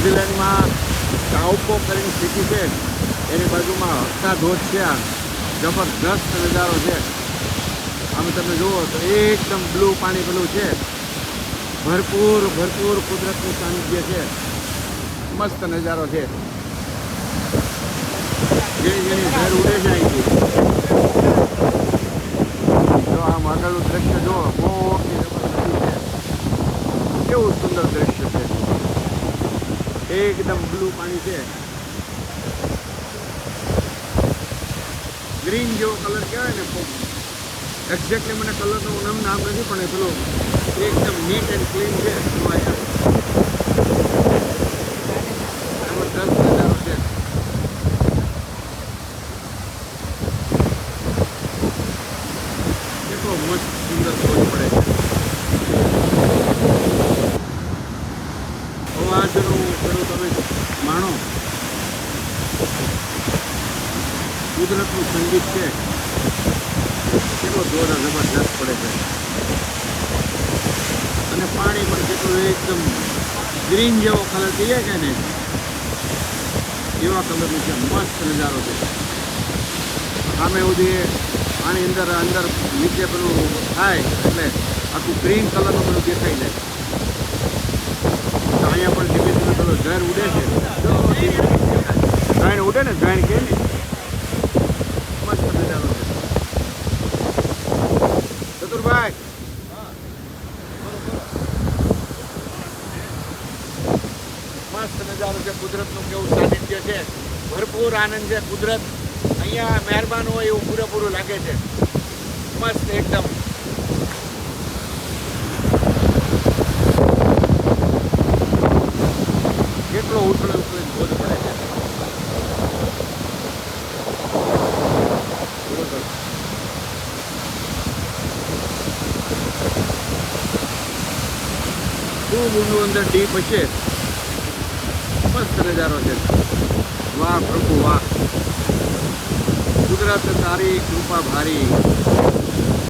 ન્યૂઝીલેન્ડમાં કાઉપો કરીને સિટી છે, એની બાજુમાં હસતા ધોધ છે. આ જબરદસ્ત નજારો છે. આમ તમે જુઓ તો એકદમ બ્લુ પાણી પેલું છે. ભરપૂર કુદરતનું સાનિધ્ય છે. મસ્ત નજારો છે. જેની ઘર ઉડે છે અહીંથી. જો આમ આગળનું દ્રશ્ય જુઓ, મોટી નદી છે. કેવું સુંદર દ્રશ્ય છે. એકદમ બ્લુ પાણી છે. ગ્રીન જેવો કલર કહેવાય ને. એક્ઝેક્ટલી મને કલરનું નામ નથી, પણ એ પેલો એકદમ નીટ એન્ડ ક્લીન છે. જબરદસ્ત નજારો છે. કેટલો મસ્ત સુંદર ધોધ પડે છે. અવાજનું પેલું તમે માણો. કુદરતનું સંગીત છે. કેટલો ધોધ જબરદસ્ત પડે છે. અને પાણી પણ કેટલું એકદમ ગ્રીન જેવો કલર કહીએ કે ને, એવા કલરનું છે. મસ્ત નજારો છે. સામે સુધી પાણી અંદર નીચે પેલું થાય એટલે આખું ગ્રીન કલરનું પેલું દેખાઈ જાય. તો અહીંયા પણ ધીમે ધીમે પેલો ઝેર ઉડે છે. ઝાડ ઉડે ને, ઝાડ કહે ને. મસ્ત નજારો છે. ચતુરભાઈ, મસ્ત નજારો છે. કુદરતનું કેવું સાનિધ્ય છે. ભરપૂર આનંદ છે. કુદરત અહીંયા મહેરબાન હોય એવું પૂરેપૂરું લાગે છે. મસ્ત એકદમ. કેટલો ઉછળે ધોધ પડે છે. ખૂબ ઊંડું અંદર ડીપ હશે. મસ્ત નજારો છે. વાહ પ્રભુ વાહ. કુદરત તારી કૃપા ભારી.